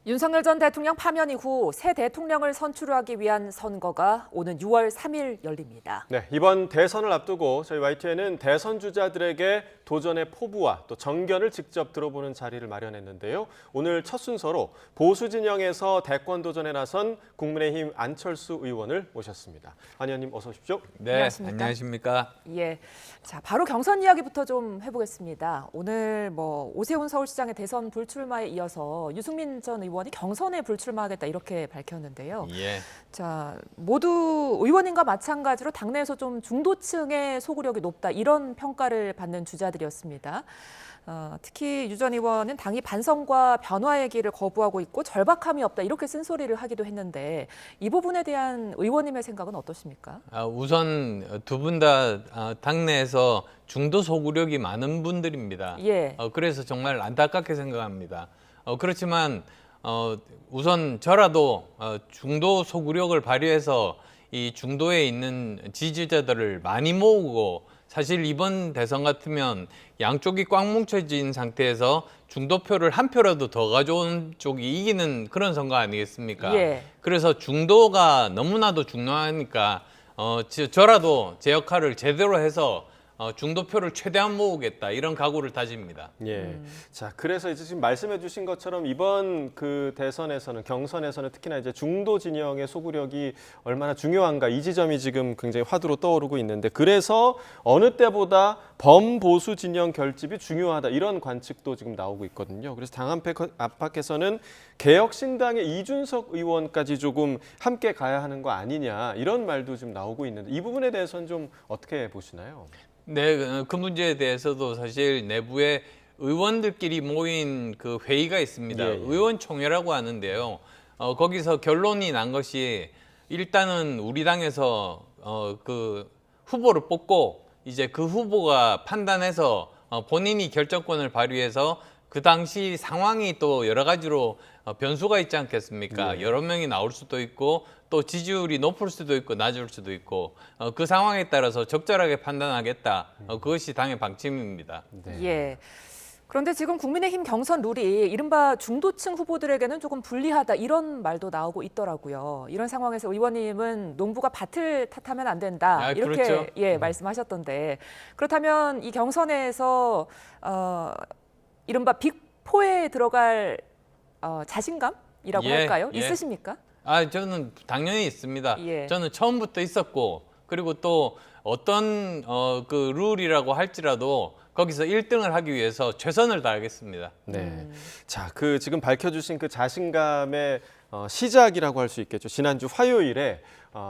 윤석열 전 대통령 파면 이후 새 대통령을 선출하기 위한 선거가 오는 6월 3일 열립니다. 네, 이번 대선을 앞두고 저희 YTN은 대선 주자들에게 도전의 포부와 또 정견을 직접 들어보는 자리를 마련했는데요. 오늘 첫 순서로 보수 진영에서 대권 도전에 나선 국민의힘 안철수 의원을 모셨습니다. 안 의원님 어서 오십시오. 네, 안녕하십니까? 예, 자 바로 경선 이야기부터 좀 해보겠습니다. 오늘 오세훈 서울시장의 대선 불출마에 이어서 유승민 전 의원이 경선에 불출마하겠다 이렇게 밝혔는데요. 예. 자 모두 의원님과 마찬가지로 당내에서 좀 중도층의 소구력이 높다 이런 평가를 받는 주자들이었습니다. 특히 유 전 의원은 당이 반성과 변화의 길을 거부하고 있고 절박함이 없다 이렇게 쓴소리를 하기도 했는데 이 부분에 대한 의원님의 생각은 어떠십니까? 우선 두 분 다 당내에서 중도 소구력이 많은 분들입니다. 예. 그래서 정말 안타깝게 생각합니다. 그렇지만 우선 저라도 중도 소구력을 발휘해서 이 중도에 있는 지지자들을 많이 모으고 사실 이번 대선 같으면 양쪽이 꽉 뭉쳐진 상태에서 중도표를 한 표라도 더 가져온 쪽이 이기는 그런 선거 아니겠습니까? 예. 그래서 중도가 너무나도 중요하니까 저라도 제 역할을 제대로 해서 중도표를 최대한 모으겠다 이런 각오를 다집니다. 예. 자, 그래서 이제 지금 말씀해주신 것처럼 이번 그 대선에서는 경선에서는 특히나 이제 중도 진영의 소구력이 얼마나 중요한가 이 지점이 지금 굉장히 화두로 떠오르고 있는데 그래서 어느 때보다 범보수 진영 결집이 중요하다 이런 관측도 지금 나오고 있거든요. 그래서 당 안팎에서는 개혁신당의 이준석 의원까지 조금 함께 가야 하는 거 아니냐 이런 말도 지금 나오고 있는데 이 부분에 대해서는 좀 어떻게 보시나요? 네, 그 문제에 대해서도 사실 내부에 의원들끼리 모인 그 회의가 있습니다. 예, 예. 의원총회라고 하는데요. 거기서 결론이 난 것이 일단은 우리 당에서 그 후보를 뽑고 이제 그 후보가 판단해서 본인이 결정권을 발휘해서 그 당시 상황이 또 여러 가지로 변수가 있지 않겠습니까? 예. 여러 명이 나올 수도 있고 또 지지율이 높을 수도 있고 낮을 수도 있고 그 상황에 따라서 적절하게 판단하겠다. 그것이 당의 방침입니다. 네. 예. 그런데 지금 국민의힘 경선 룰이 이른바 중도층 후보들에게는 조금 불리하다 이런 말도 나오고 있더라고요. 이런 상황에서 의원님은 농부가 밭을 탓하면 안 된다 이렇게 그렇죠. 말씀하셨던데 그렇다면 이 경선에서 이른바 빅4에 들어갈 자신감이라고 할까요? 예. 있으십니까? 저는 당연히 있습니다. 예. 저는 처음부터 있었고 그리고 또 어떤 그 룰이라고 할지라도 거기서 1등을 하기 위해서 최선을 다하겠습니다. 네. 자, 그 지금 밝혀주신 그 자신감의 시작이라고 할 수 있겠죠. 지난주 화요일에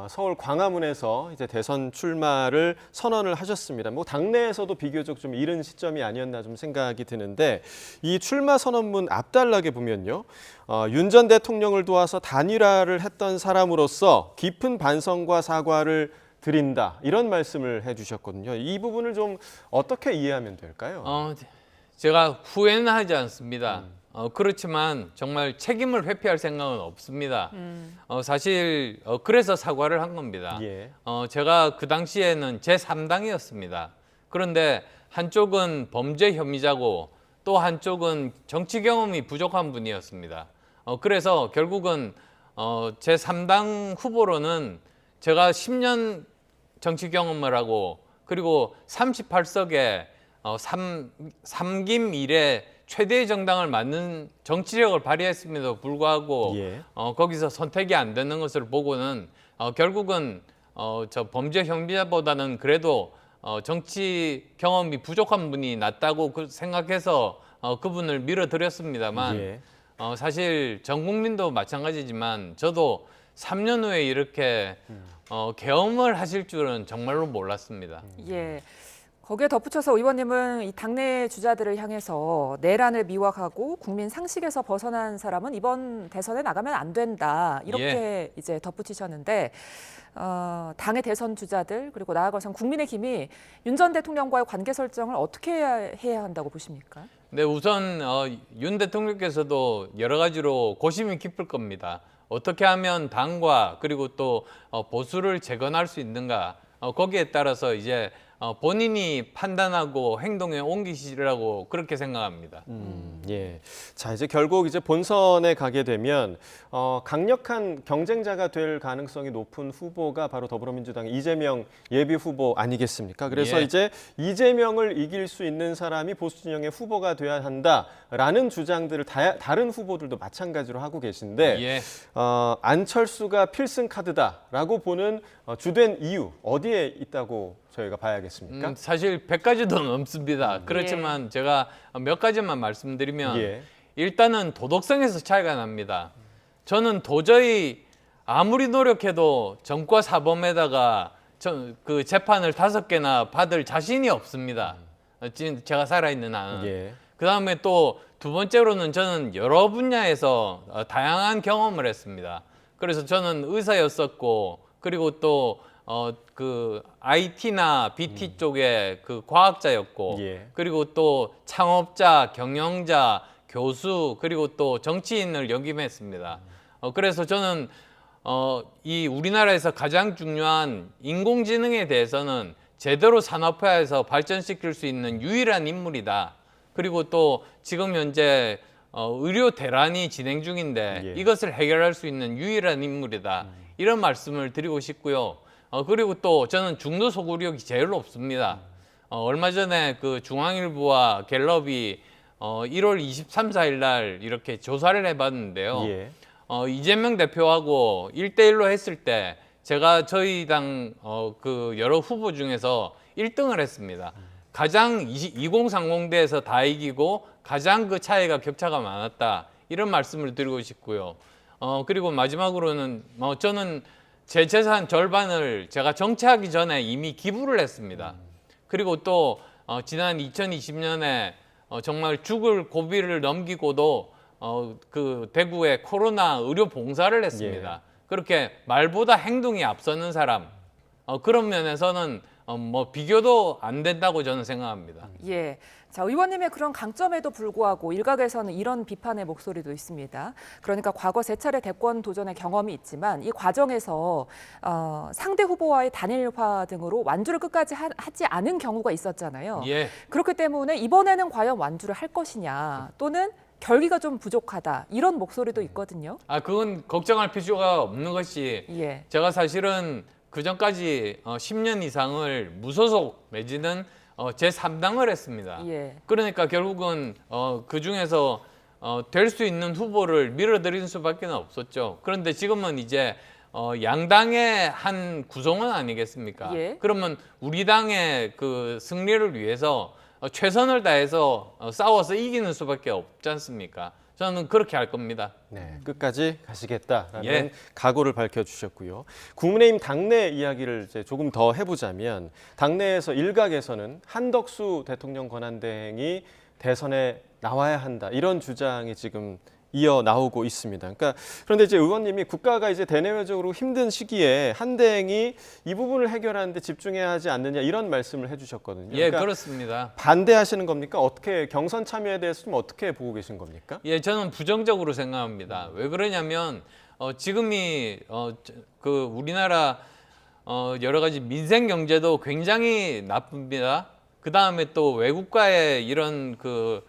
서울 광화문에서 이제 대선 출마를 선언을 하셨습니다. 뭐 당내에서도 비교적 좀 이른 시점이 아니었나 좀 생각이 드는데 이 출마 선언문 앞달락에 보면요. 윤 전 대통령을 도와서 단일화를 했던 사람으로서 깊은 반성과 사과를 드린다 이런 말씀을 해주셨거든요. 이 부분을 좀 어떻게 이해하면 될까요? 제가 후회는 하지 않습니다. 그렇지만 정말 책임을 회피할 생각은 없습니다. 사실 그래서 사과를 한 겁니다. 예. 제가 그 당시에는 제3당이었습니다. 그런데 한쪽은 범죄 혐의자고 또 한쪽은 정치 경험이 부족한 분이었습니다. 그래서 결국은 제3당 후보로는 제가 10년 정치 경험을 하고 그리고 38석에 3김 이래 최대의 정당을 맡는 정치력을 발휘했음에도 불구하고 예. 거기서 선택이 안 되는 것을 보고는 결국은 저 범죄 혐의자보다는 그래도 정치 경험이 부족한 분이 낫다고 생각해서 그분을 밀어드렸습니다만 예. 사실 전 국민도 마찬가지지만 저도 3년 후에 이렇게 계엄을 하실 줄은 정말로 몰랐습니다. 예. 거기에 덧붙여서 의원님은 이 당내 주자들을 향해서 내란을 미화하고 국민 상식에서 벗어난 사람은 이번 대선에 나가면 안 된다 이렇게 이제 덧붙이셨는데 당의 대선 주자들 그리고 나아가서 국민의힘이 윤 전 대통령과의 관계 설정을 어떻게 해야 한다고 보십니까? 네, 우선 윤 대통령께서도 여러 가지로 고심이 깊을 겁니다. 어떻게 하면 당과 그리고 또 보수를 재건할 수 있는가 거기에 따라서 이제 본인이 판단하고 행동에 옮기시라고 그렇게 생각합니다. 예. 자, 이제 결국 이제 본선에 가게 되면 강력한 경쟁자가 될 가능성이 높은 후보가 바로 더불어민주당의 이재명 예비 후보 아니겠습니까? 그래서 예. 이제 이재명을 이길 수 있는 사람이 보수 진영의 후보가 돼야 한다라는 주장들을 다른 후보들도 마찬가지로 하고 계신데 예. 안철수가 필승 카드다라고 보는 주된 이유 어디에 있다고 저희가 봐야겠습니까? 사실 100가지도 넘습니다. 그렇지만 제가 몇 가지만 말씀드리면 예. 일단은 도덕성에서 차이가 납니다. 저는 도저히 아무리 노력해도 전과 사범에다가 그 재판을 5개나 받을 자신이 없습니다. 지금 제가 살아있는 한은. 예. 그다음에 또 두 번째로는 저는 여러 분야에서 다양한 경험을 했습니다. 그래서 저는 의사였었고 그리고 또 그 IT나 BT 쪽에 그 과학자였고 예. 그리고 또 창업자, 경영자, 교수 그리고 또 정치인을 역임했습니다. 그래서 저는 이 우리나라에서 가장 중요한 인공지능에 대해서는 제대로 산업화해서 발전시킬 수 있는 유일한 인물이다. 그리고 또 지금 현재 의료 대란이 진행 중인데 예. 이것을 해결할 수 있는 유일한 인물이다. 이런 말씀을 드리고 싶고요. 그리고 또 저는 중도 소구력이 제일 높습니다. 얼마 전에 그 중앙일보와 갤럽이 1월 23, 4일 날 이렇게 조사를 해봤는데요. 예. 이재명 대표하고 1대1로 했을 때 제가 저희 당 그 여러 후보 중에서 1등을 했습니다. 가장 2030대에서 다 이기고 가장 그 차이가 격차가 많았다. 이런 말씀을 드리고 싶고요. 그리고 마지막으로는 저는 제 재산 절반을 제가 정치하기 전에 이미 기부를 했습니다. 그리고 또 지난 2020년에 정말 죽을 고비를 넘기고도 그 대구에 코로나 의료 봉사를 했습니다. 그렇게 말보다 행동이 앞서는 사람 그런 면에서는 뭐 비교도 안 된다고 저는 생각합니다. 예. 자, 의원님의 그런 강점에도 불구하고 일각에서는 이런 비판의 목소리도 있습니다. 그러니까 과거 3차례 대권 도전의 경험이 있지만 이 과정에서 상대 후보와의 단일화 등으로 완주를 끝까지 하지 않은 경우가 있었잖아요. 예. 그렇기 때문에 이번에는 과연 완주를 할 것이냐 또는 결기가 좀 부족하다 이런 목소리도 있거든요. 그건 걱정할 필요가 없는 것이 예. 제가 사실은 그 전까지 10년 이상을 무소속 내지는 제3당을 했습니다. 예. 그러니까 결국은 그 중에서 될 수 있는 후보를 밀어드리는 수밖에 없었죠. 그런데 지금은 이제 양당의 한 구성원 아니겠습니까? 예. 그러면 우리 당의 그 승리를 위해서 최선을 다해서 싸워서 이기는 수밖에 없지 않습니까? 저는 그렇게 할 겁니다. 네, 끝까지 가시겠다라는 예. 각오를 밝혀주셨고요. 국민의힘 당내 이야기를 이제 조금 더 해보자면 당내에서 일각에서는 한덕수 대통령 권한대행이 대선에 나와야 한다 이런 주장이 지금 이어 나오고 있습니다. 그런데 이제 의원님이 국가가 이제 대내외적으로 힘든 시기에 한대행이 이 부분을 해결하는데 집중해야 하지 않느냐 이런 말씀을 해주셨거든요. 예, 그렇습니다. 반대하시는 겁니까? 어떻게 경선 참여에 대해서 좀 어떻게 보고 계신 겁니까? 예, 저는 부정적으로 생각합니다. 왜 그러냐면 지금이 그 우리나라 여러 가지 민생 경제도 굉장히 나쁩니다. 그 다음에 또 외국과의 이런 그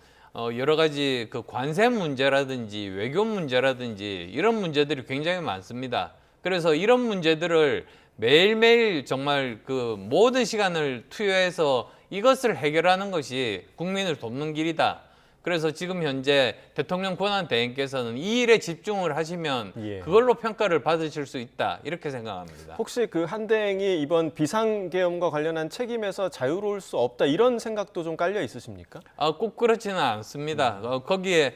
여러 가지 그 관세 문제라든지 외교 문제라든지 이런 문제들이 굉장히 많습니다. 그래서 이런 문제들을 매일매일 정말 그 모든 시간을 투여해서 이것을 해결하는 것이 국민을 돕는 길이다. 그래서 지금 현재 대통령 권한 대행께서는 이 일에 집중을 하시면 예. 그걸로 평가를 받으실 수 있다. 이렇게 생각합니다. 혹시 그 한대행이 이번 비상계엄과 관련한 책임에서 자유로울 수 없다 이런 생각도 좀 깔려 있으십니까? 꼭 그렇지는 않습니다. 거기에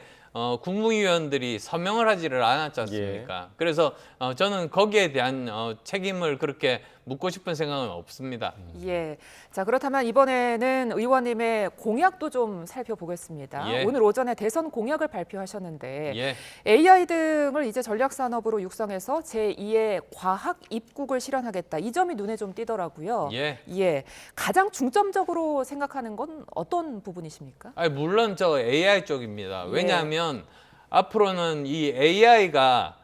국무위원들이 서명을 하지를 않았지 않습니까? 그래서 저는 거기에 대한 책임을 그렇게 묻고 싶은 생각은 없습니다. 예. 자, 그렇다면 이번에는 의원님의 공약도 좀 살펴보겠습니다. 예. 오늘 오전에 대선 공약을 발표하셨는데 예. AI 등을 이제 전략산업으로 육성해서 제2의 과학 입국을 실현하겠다. 이 점이 눈에 좀 띄더라고요. 예. 예. 가장 중점적으로 생각하는 건 어떤 부분이십니까? 물론 저 AI 쪽입니다. 왜냐하면 앞으로는 이 AI가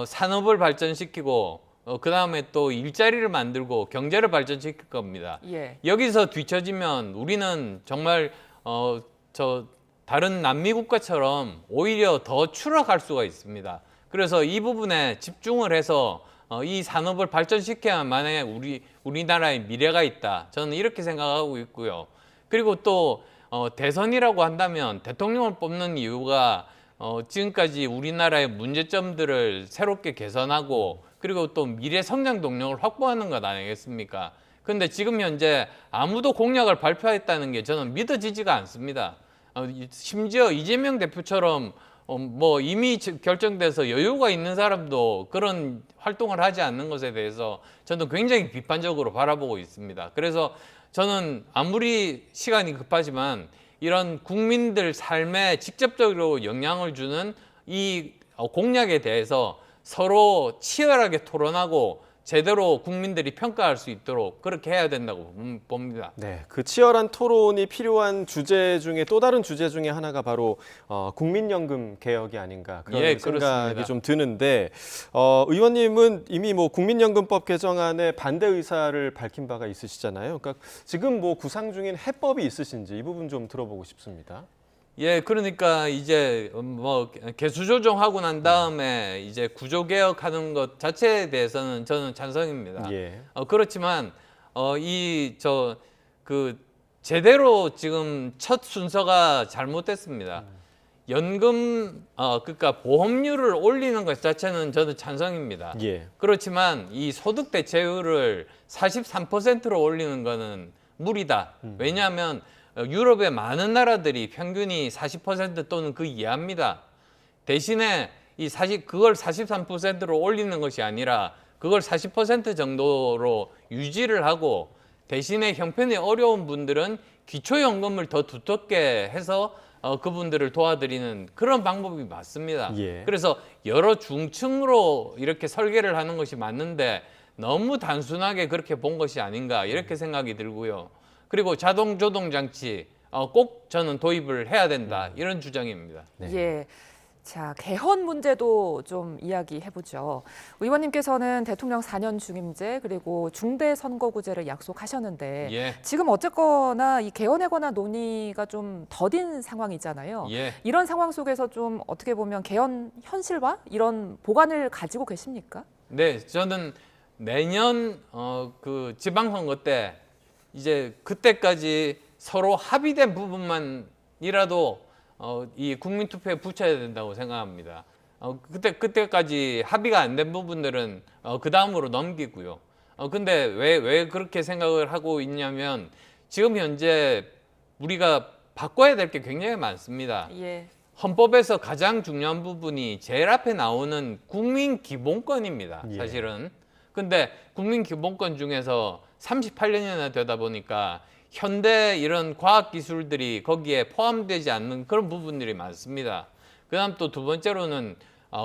산업을 발전시키고 그다음에 또 일자리를 만들고 경제를 발전시킬 겁니다. 예. 여기서 뒤처지면 우리는 정말 저 다른 남미 국가처럼 오히려 더 추락할 수가 있습니다. 그래서 이 부분에 집중을 해서 이 산업을 발전시켜야만에 우리나라의 미래가 있다. 저는 이렇게 생각하고 있고요. 그리고 또 대선이라고 한다면 대통령을 뽑는 이유가 지금까지 우리나라의 문제점들을 새롭게 개선하고 그리고 또 미래 성장 동력을 확보하는 것 아니겠습니까? 그런데 지금 현재 아무도 공약을 발표했다는 게 저는 믿어지지가 않습니다. 심지어 이재명 대표처럼 뭐 이미 결정돼서 여유가 있는 사람도 그런 활동을 하지 않는 것에 대해서 저는 굉장히 비판적으로 바라보고 있습니다. 그래서 저는 아무리 시간이 급하지만 이런 국민들 삶에 직접적으로 영향을 주는 이 공약에 대해서 서로 치열하게 토론하고 제대로 국민들이 평가할 수 있도록 그렇게 해야 된다고 봅니다. 네, 그 치열한 토론이 필요한 주제 중에 또 다른 주제 중에 하나가 바로 국민연금 개혁이 아닌가 그런 예, 생각이 그렇습니다. 좀 드는데 의원님은 이미 뭐 국민연금법 개정안에 반대 의사를 밝힌 바가 있으시잖아요. 그러니까 지금 뭐 구상 중인 해법이 있으신지 이 부분 좀 들어보고 싶습니다. 예, 그러니까 이제 뭐 개수 조정하고 난 다음에 이제 구조 개혁하는 것 자체에 대해서는 저는 찬성입니다. 예. 그렇지만 제대로 지금 첫 순서가 잘못됐습니다. 연금 그러니까 보험료를 올리는 것 자체는 저도 찬성입니다. 예. 그렇지만 이 소득 대체율을 43%로 올리는 것은 무리다. 왜냐하면 유럽의 많은 나라들이 평균이 40% 또는 그 이하입니다. 대신에 그걸 43%로 올리는 것이 아니라 그걸 40% 정도로 유지를 하고 대신에 형편이 어려운 분들은 기초연금을 더 두텁게 해서 그분들을 도와드리는 그런 방법이 맞습니다. 예. 그래서 여러 중층으로 이렇게 설계를 하는 것이 맞는데 너무 단순하게 그렇게 본 것이 아닌가 이렇게 생각이 들고요. 그리고 자동 조동 장치 꼭 저는 도입을 해야 된다 이런 주장입니다. 네. 예. 자, 개헌 문제도 좀 이야기해 보죠. 의원님께서는 대통령 4년 중임제 그리고 중대 선거구제를 약속하셨는데 예. 지금 어쨌거나 이 개헌에 관한 논의가 좀 더딘 상황이잖아요. 예. 이런 상황 속에서 좀 어떻게 보면 개헌 현실화 이런 보관을 가지고 계십니까? 네, 저는 내년 그 지방선거 때 이제 그때까지 서로 합의된 부분만이라도 이 국민투표에 붙여야 된다고 생각합니다. 그때까지 합의가 안 된 부분들은 그 다음으로 넘기고요. 근데 왜 그렇게 생각을 하고 있냐면 지금 현재 우리가 바꿔야 될 게 굉장히 많습니다. 예. 헌법에서 가장 중요한 부분이 제일 앞에 나오는 국민 기본권입니다. 예. 사실은. 근데 국민 기본권 중에서 38년이나 되다 보니까 현대 이런 과학 기술들이 거기에 포함되지 않는 그런 부분들이 많습니다. 그다음 또 두 번째로는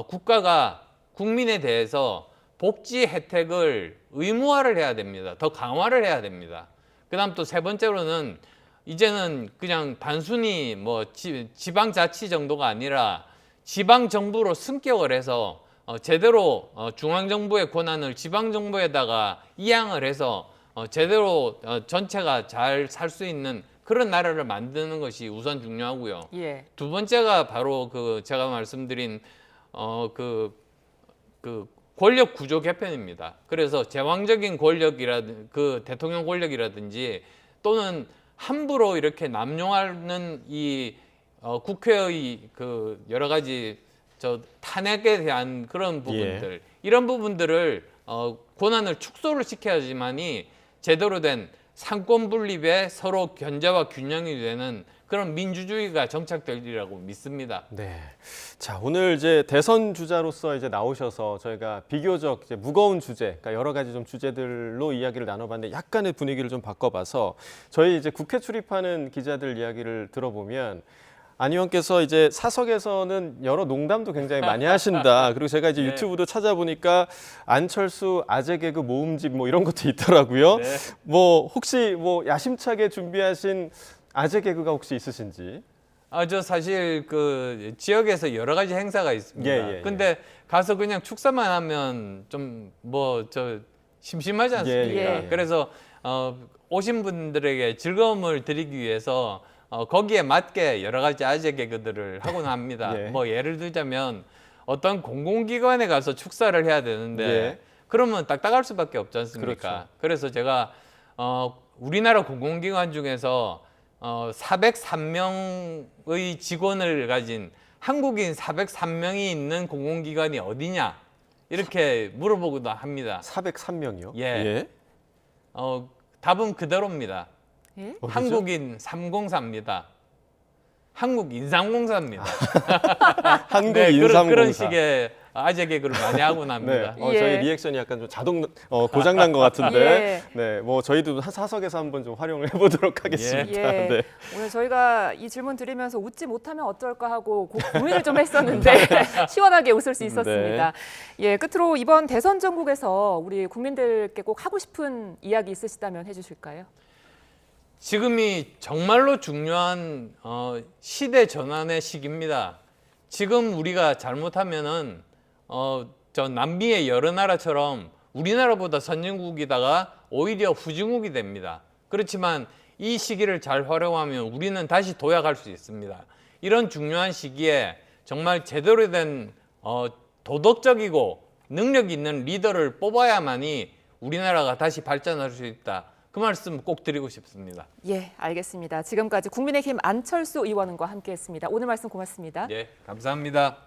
국가가 국민에 대해서 복지 혜택을 의무화를 해야 됩니다. 더 강화를 해야 됩니다. 그다음 또 세 번째로는 이제는 그냥 단순히 뭐 지방자치 정도가 아니라 지방정부로 승격을 해서 제대로 중앙정부의 권한을 지방정부에다가 이양을 해서 제대로 전체가 잘 살 수 있는 그런 나라를 만드는 것이 우선 중요하고요. 예. 두 번째가 바로 제가 말씀드린 그 권력 구조 개편입니다. 그래서 제왕적인 권력이라든지 대통령 권력이라든지 또는 함부로 이렇게 남용하는 이 국회의 여러 가지 탄핵에 대한 그런 부분들 이런 부분들을 권한을 축소를 시켜야지만이 제대로 된 상권 분립에 서로 견제와 균형이 되는 그런 민주주의가 정착되리라고 믿습니다. 네. 자, 오늘 이제 대선 주자로서 이제 나오셔서 저희가 비교적 이제 무거운 주제, 그러니까 여러 가지 좀 주제들로 이야기를 나눠봤는데 약간의 분위기를 좀 바꿔봐서 저희 이제 국회 출입하는 기자들 이야기를 들어보면 안 의원께서 이제 사석에서는 여러 농담도 굉장히 많이 하신다. 그리고 제가 이제 네. 유튜브도 찾아보니까 안철수 아재 개그 모음집 뭐 이런 것도 있더라고요. 네. 뭐 혹시 뭐 야심차게 준비하신 아재 개그가 혹시 있으신지? 저 사실 그 지역에서 여러 가지 행사가 있습니다. 예. 근데 가서 그냥 축사만 하면 좀 뭐 저 심심하지 않습니까? 예. 그래서 오신 분들에게 즐거움을 드리기 위해서 거기에 맞게 여러 가지 아재 개그들을 하곤 합니다. 예. 뭐 예를 들자면 어떤 공공기관에 가서 축사를 해야 되는데 예. 그러면 딱딱할 수밖에 없지 않습니까? 그렇죠. 그래서 제가 우리나라 공공기관 중에서 403명의 직원을 가진 한국인 403명이 있는 공공기관이 어디냐 이렇게 물어보기도 합니다. 403명이요? 예. 답은 그대로입니다. 예? 어디죠? 한국인 304입니다. 한국인삼공사입니다. 한국인삼공사. 그런 식의 아재 개그를 많이 하곤 네. 합니다. 예. 저희 리액션이 약간 좀 자동 고장 난 것 같은데. 예. 네. 뭐 저희도 사석에서 한번 좀 활용을 해보도록 하겠습니다. 예. 네. 오늘 저희가 이 질문 드리면서 웃지 못하면 어떨까 하고 고민을 좀 했었는데 시원하게 웃을 수 있었습니다. 예, 끝으로 이번 대선 전국에서 우리 국민들께 꼭 하고 싶은 이야기 있으시다면 해주실까요? 지금이 정말로 중요한 시대 전환의 시기입니다. 지금 우리가 잘못하면은 저 남미의 여러 나라처럼 우리나라보다 선진국이다가 오히려 후진국이 됩니다. 그렇지만 이 시기를 잘 활용하면 우리는 다시 도약할 수 있습니다. 이런 중요한 시기에 정말 제대로 된 도덕적이고 능력 있는 리더를 뽑아야만이 우리나라가 다시 발전할 수 있다. 그 말씀 꼭 드리고 싶습니다. 예, 알겠습니다. 지금까지 국민의힘 안철수 의원과 함께했습니다. 오늘 말씀 고맙습니다. 예, 감사합니다.